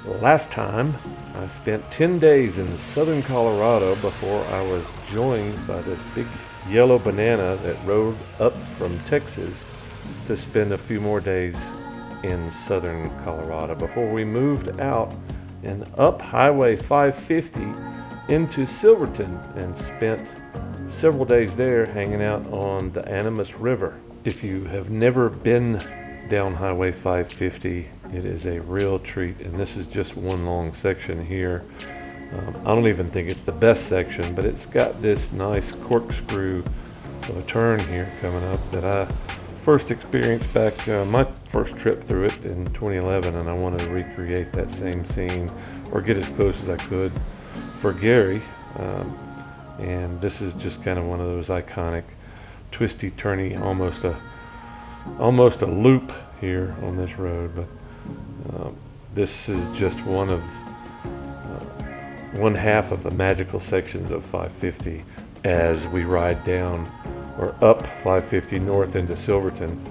Last time, I spent 10 days in southern Colorado before I was joined by this big yellow banana that rode up from Texas to spend a few more days in southern Colorado before we moved out and up Highway 550 into Silverton and spent several days there hanging out on the Animas River. If you have never been down Highway 550, it is a real treat, and this is just one long section here. I don't even think it's the best section, but it's got this nice corkscrew of a turn here coming up that I first experienced back my first trip through it in 2011, and I wanted to recreate that same scene or get as close as I could for Gary. And this is just kind of one of those iconic twisty turny, almost a loop here on this road, but this is just one half of the magical sections of 550 as we ride down or up 550 north into Silverton.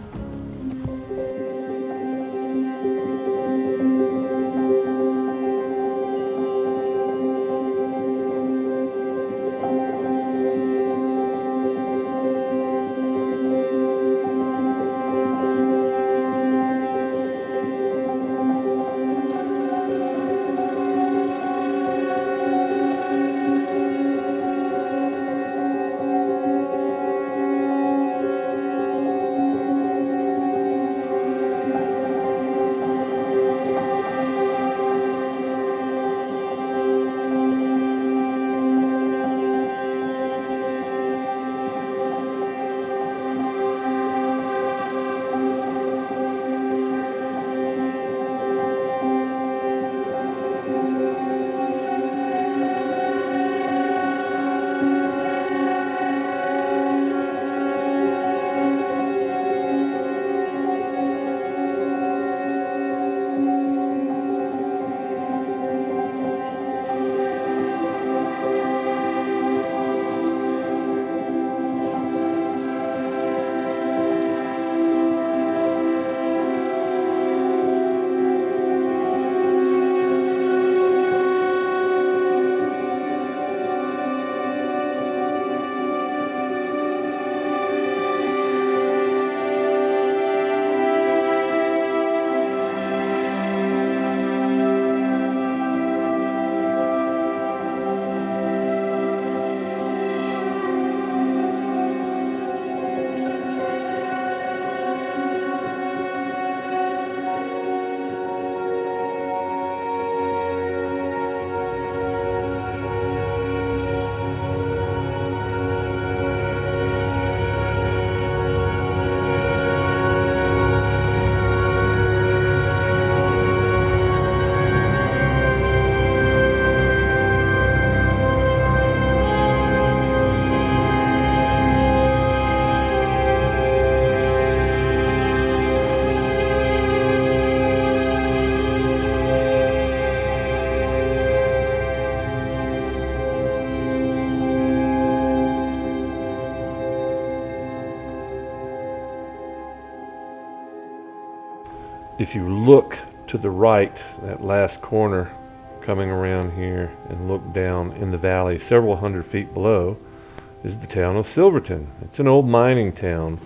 If you look to the right, that last corner coming around here, and look down in the valley several hundred feet below is the town of Silverton. It's an old mining town,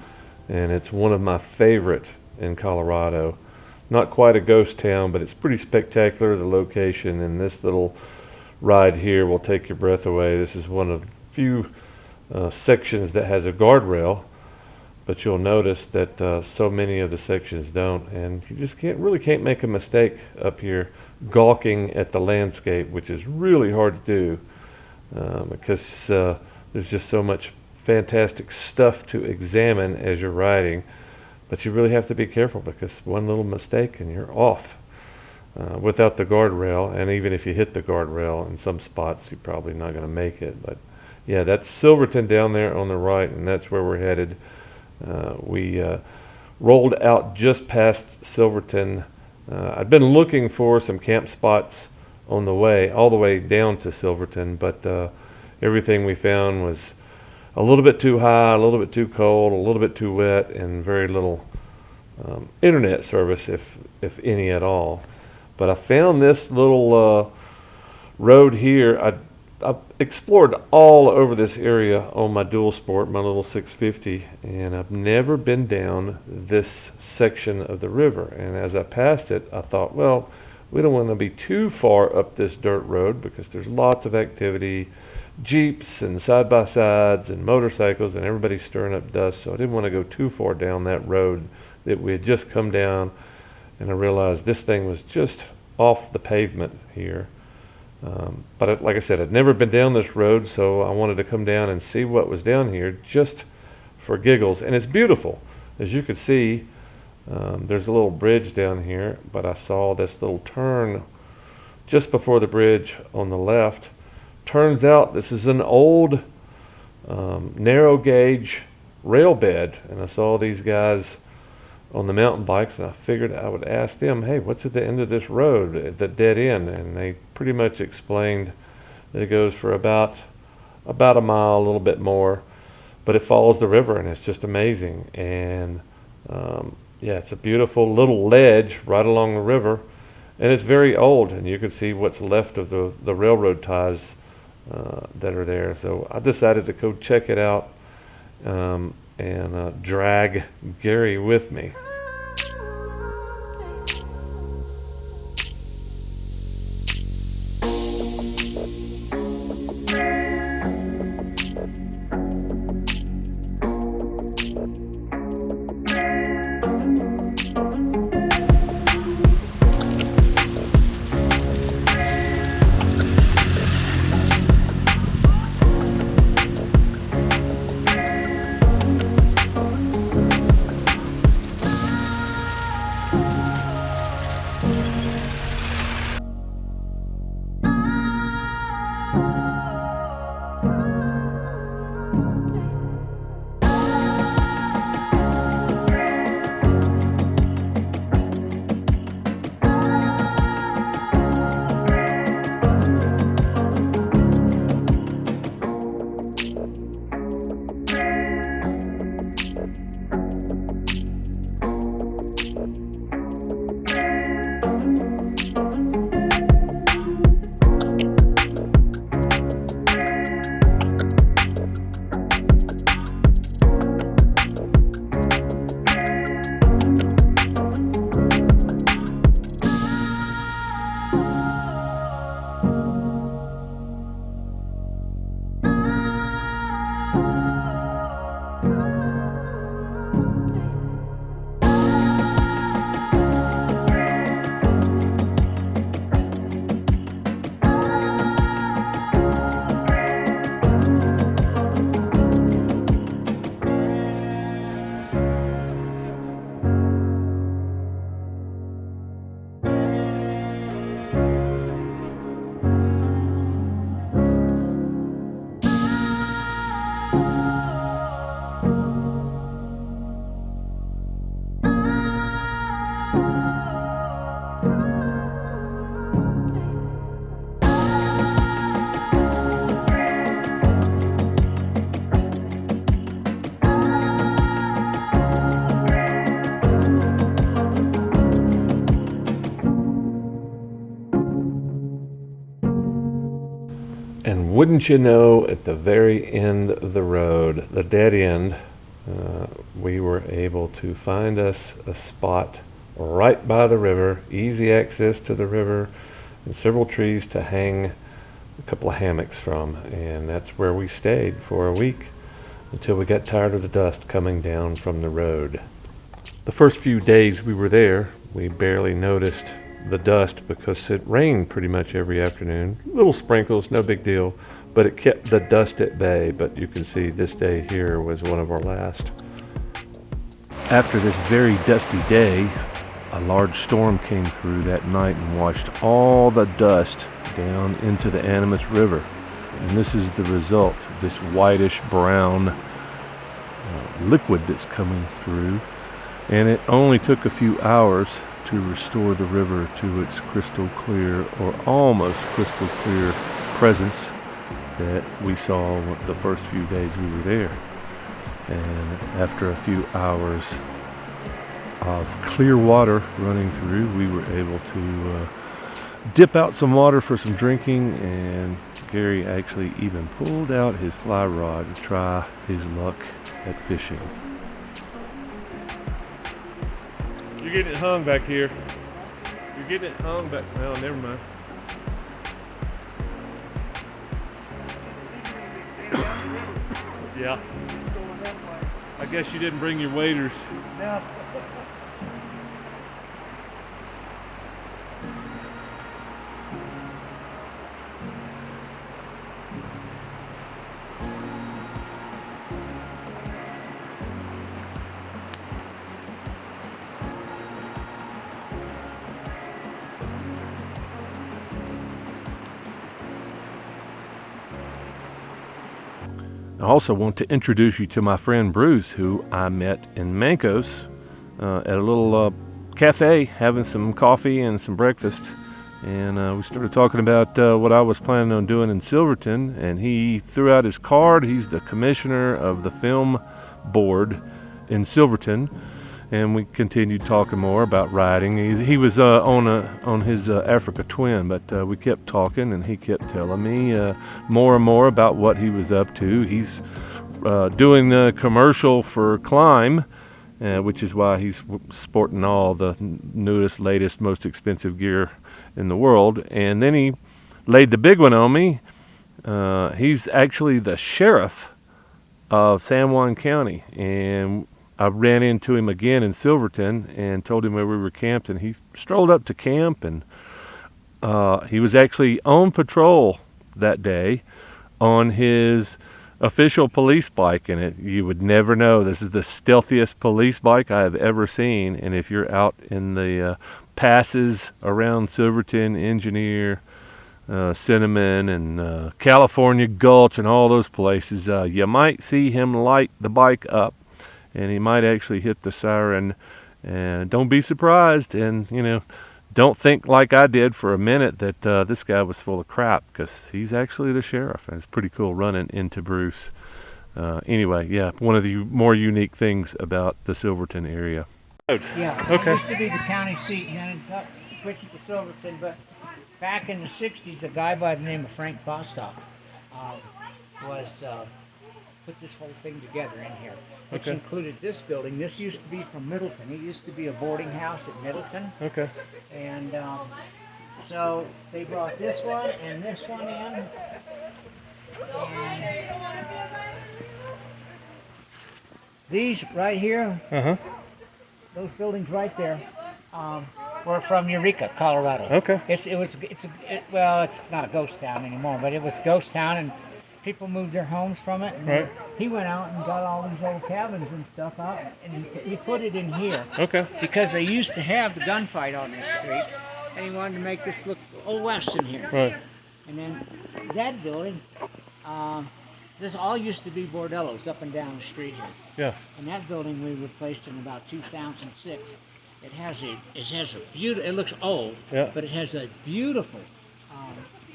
and it's one of my favorite in Colorado. Not quite a ghost town, but it's pretty spectacular, the location, and this little ride here will take your breath away. This is one of the few sections that has a guardrail, but you'll notice that so many of the sections don't, and you just can't make a mistake up here gawking at the landscape, which is really hard to do because there's just so much fantastic stuff to examine as you're riding. But you really have to be careful, because one little mistake and you're off without the guardrail, and even if you hit the guardrail in some spots, you're probably not going to make it. But yeah, that's Silverton down there on the right, and that's where we're headed. We rolled out just past Silverton. I'd been looking for some camp spots on the way, all the way down to Silverton, but everything we found was a little bit too high, a little bit too cold, a little bit too wet, and very little internet service, if any at all. But I found this little road here. I explored all over this area on my dual sport, my little 650, and I've never been down this section of the river. And as I passed it, I thought, well, we don't want to be too far up this dirt road because there's lots of activity, Jeeps and side-by-sides and motorcycles, and everybody's stirring up dust. So I didn't want to go too far down that road that we had just come down. And I realized this thing was just off the pavement here. But like I said, I'd never been down this road, so I wanted to come down and see what was down here just for giggles. And it's beautiful. As you can see, there's a little bridge down here, but I saw this little turn just before the bridge on the left. Turns out this is an old narrow gauge rail bed, and I saw these guys on the mountain bikes, and I figured I would ask them, hey, what's at the end of this road, at the dead end? And they pretty much explained that it goes for about a mile, a little bit more, but it follows the river, and it's just amazing. And yeah, it's a beautiful little ledge right along the river, and it's very old, and you can see what's left of the railroad ties that are there. So I decided to go check it out and drag Gary with me. And wouldn't you know, at the very end of the road, the dead end, we were able to find us a spot right by the river, easy access to the river, and several trees to hang a couple of hammocks from. And that's where we stayed for a week until we got tired of the dust coming down from the road. The first few days we were there, we barely noticed the dust because it rained pretty much every afternoon. Little sprinkles, no big deal, but it kept the dust at bay. But you can see this day here was one of our last. After this very dusty day, a large storm came through that night and washed all the dust down into the Animas River. And this is the result, this whitish brown liquid that's coming through. And it only took a few hours to restore the river to its crystal clear, or almost crystal clear, presence that we saw the first few days we were there. And after a few hours of clear water running through, we were able to dip out some water for some drinking, and Gary actually even pulled out his fly rod to try his luck at fishing. You're getting it hung back here. You're getting it hung back. Well, never mind. Yeah. I guess you didn't bring your waders. No. I also want to introduce you to my friend Bruce, who I met in Mancos at a little cafe, having some coffee and some breakfast. And we started talking about what I was planning on doing in Silverton, and he threw out his card. He's the commissioner of the film board in Silverton, and we continued talking more about riding. He was on his Africa Twin, but we kept talking, and he kept telling me more and more about what he was up to. He's doing the commercial for Climb, which is why he's sporting all the newest, latest, most expensive gear in the world. And then he laid the big one on me. He's actually the sheriff of San Juan County, and I ran into him again in Silverton and told him where we were camped, and he strolled up to camp, and he was actually on patrol that day on his official police bike, and you would never know. This is the stealthiest police bike I have ever seen, and if you're out in the passes around Silverton, Engineer, Cinnamon, and California Gulch and all those places, you might see him light the bike up, and he might actually hit the siren. And don't be surprised, and don't think like I did for a minute that this guy was full of crap, because he's actually the sheriff, and it's pretty cool running into Bruce. Anyway, yeah, one of the more unique things about the Silverton area. Yeah, Okay. it used to be the county seat, and then it got switched to Silverton, but back in the 60s, a guy by the name of Frank Bostock put this whole thing together in here, which included this building. This used to be from Middleton. It used to be a boarding house at Middleton. Okay. And so they brought this one and this one in. And these right here, those buildings right there, were from Eureka, Colorado. Okay. It's not a ghost town anymore, but it was a ghost town, and people moved their homes from it. And Right. He went out and got all these old cabins and stuff out, and he put it in here. Okay. Because they used to have the gunfight on this street, and he wanted to make this look Old West in here. Right. And then that building, this all used to be bordellos up and down the street here. Yeah. And that building we replaced in about 2006. It has a beautiful. It looks old, Yeah. but it has a beautiful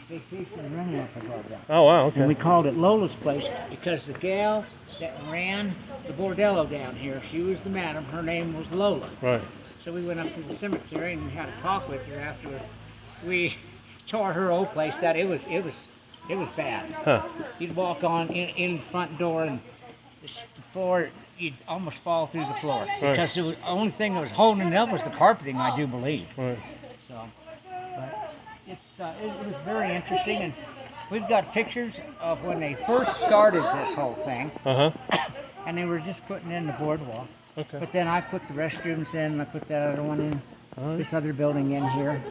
vacation running up above that. Oh wow. Okay. And we called it Lola's Place because the gal that ran the bordello down here, she was the madam. Her name was Lola. Right. So we went up to the cemetery and we had a talk with her after we tore her old place out. It was bad. Huh. You'd walk on in the front door and the floor, you'd almost fall through the floor. Right. Because the only thing that was holding it up was the carpeting, I do believe. Right. So, but it was very interesting, and we've got pictures of when they first started this whole thing, and they were just putting in the boardwalk. Okay. But then I put the restrooms in, I put that other one in, this other building in here.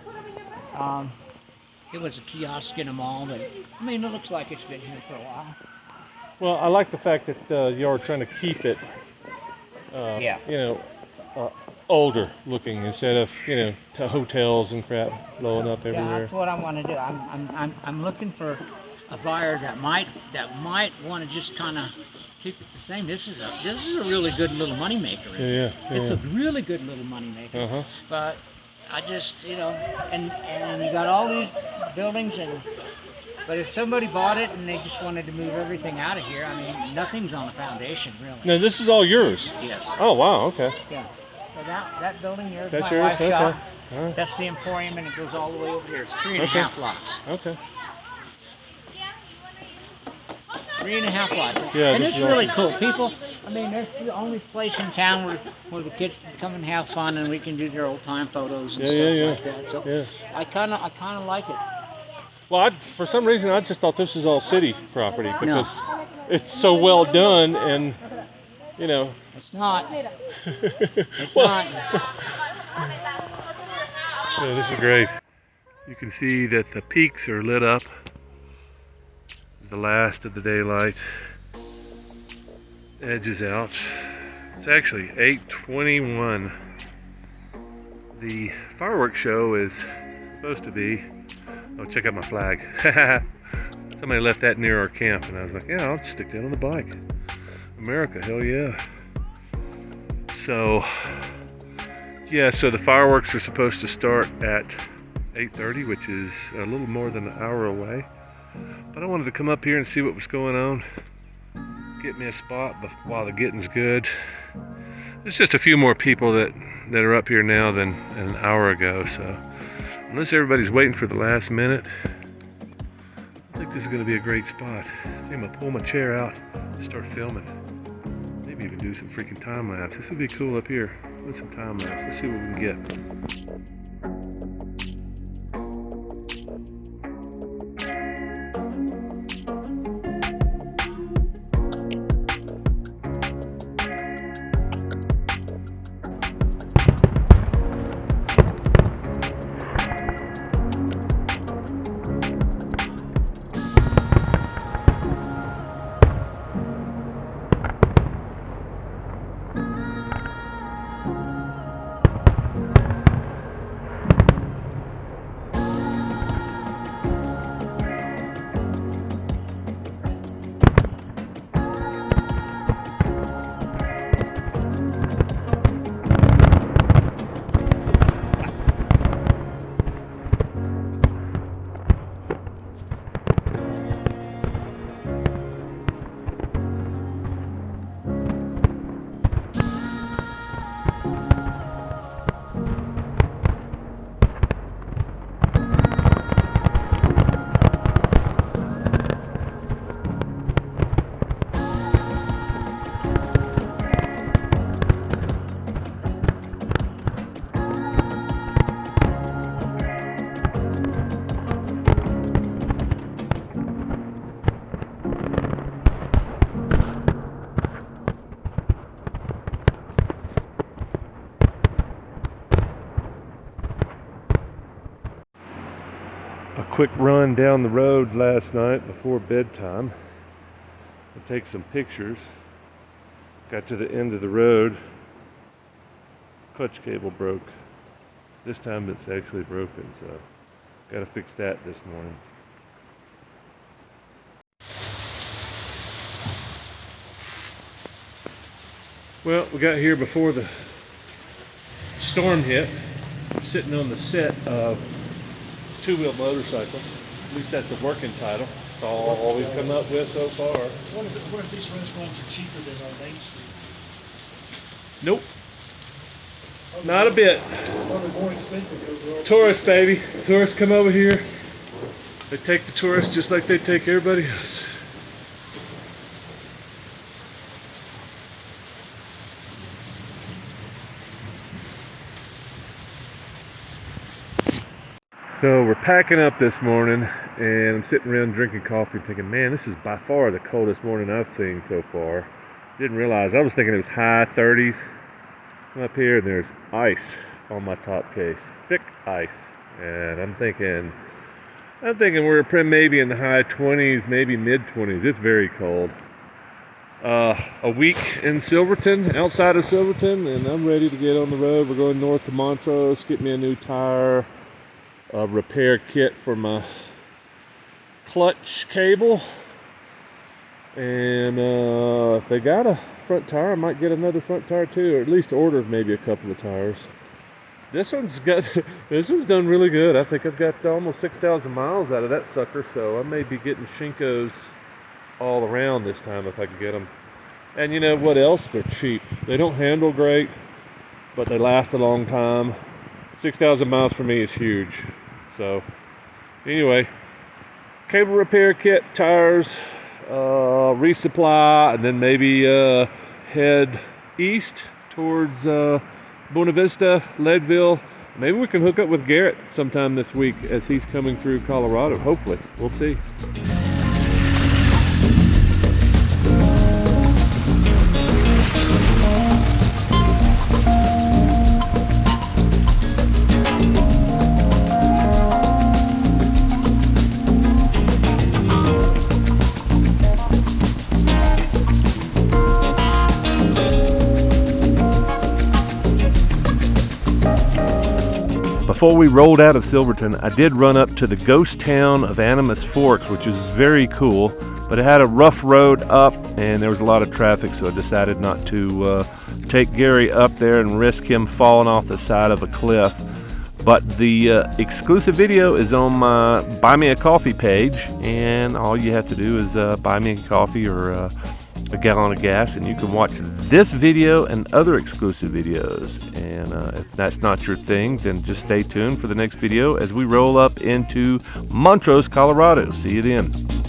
It was a kiosk in a mall, but I mean, it looks like it's been here for a while. Well, I like the fact that you're trying to keep it, older looking instead of to hotels and crap blowing up everywhere. Yeah, that's what I want to do. I'm looking for a buyer that might want to just kind of keep it the same. This is a really good little money maker. It's a really good little money maker. But I just and you got all these buildings but if somebody bought it and they just wanted to move everything out of here, I mean, nothing's on a foundation really. No, this is all yours. Yes. Oh wow. Okay. Yeah. So that building here is That's my yours? wife's shop. Alright. That's the Emporium, and it goes all the way over here. It's 3.5 lots. Okay. 3.5 lots. Yeah, and this it's is really awesome. cool. People, I mean, that's the only place in town where the kids can come and have fun, and we can do their old time photos and stuff like that. So I kind of like it. Well, for some reason, I just thought this was all city property because it's so well done, and you know. It's not. It's not. Yeah, this is great. You can see that the peaks are lit up. The last of the daylight edges out. It's actually 8:21. The fireworks show is supposed to be. Oh, check out my flag. Somebody left that near our camp, and I was like, yeah, I'll just stick that on the bike. America, hell yeah. So, yeah, so the fireworks are supposed to start at 8:30, which is a little more than an hour away. But I wanted to come up here and see what was going on. Get me a spot while the getting's good. There's just a few more people that are up here now than an hour ago, so unless everybody's waiting for the last minute, I think this is going to be a great spot. I'm going to pull my chair out and start filming. Maybe even do some freaking time lapse. This would be cool up here. With some time lapse. Let's see what we can get. A quick run down the road last night before bedtime. I take some pictures. Got to the end of the road. Clutch cable broke. This time it's actually broken, so gotta fix that this morning. Well, we got here before the storm hit. I'm sitting on the set of Two-Wheel Motorcycle. At least that's the working title. It's all we've come up with so far. What if these restaurants are cheaper than on Main Street? Nope. Not a bit. Probably more expensive. Tourists, baby. Tourists come over here. They take the tourists just like they take everybody else. So we're packing up this morning, and I'm sitting around drinking coffee thinking, man, this is by far the coldest morning I've seen so far. Didn't realize, I was thinking it was high 30s. I'm up here and there's ice on my top case, thick ice. And I'm thinking we're maybe in the high 20s, maybe mid 20s. It's very cold. A week in Silverton, outside of Silverton, and I'm ready to get on the road. We're going north to Montrose, get me a new tire, a repair kit for my clutch cable, and if they got a front tire, I might get another front tire too, or at least order maybe a couple of tires. This one's done really good. I think I've got almost 6,000 miles out of that sucker, so I may be getting Shinkos all around this time if I can get them. And you know what else? They're cheap. They don't handle great, but they last a long time. 6,000 miles for me is huge. So anyway, cable repair kit, tires, resupply, and then maybe head east towards Buena Vista, Leadville. Maybe we can hook up with Garrett sometime this week as he's coming through Colorado. Hopefully, we'll see. Before we rolled out of Silverton, I did run up to the ghost town of Animas Forks, which is very cool, but it had a rough road up and there was a lot of traffic, so I decided not to take Gary up there and risk him falling off the side of a cliff. But the exclusive video is on my Buy Me a Coffee page, and all you have to do is buy me a coffee or a gallon of gas, and you can watch this video and other exclusive videos. And if that's not your thing, then just stay tuned for the next video as we roll up into Montrose, Colorado. See you then.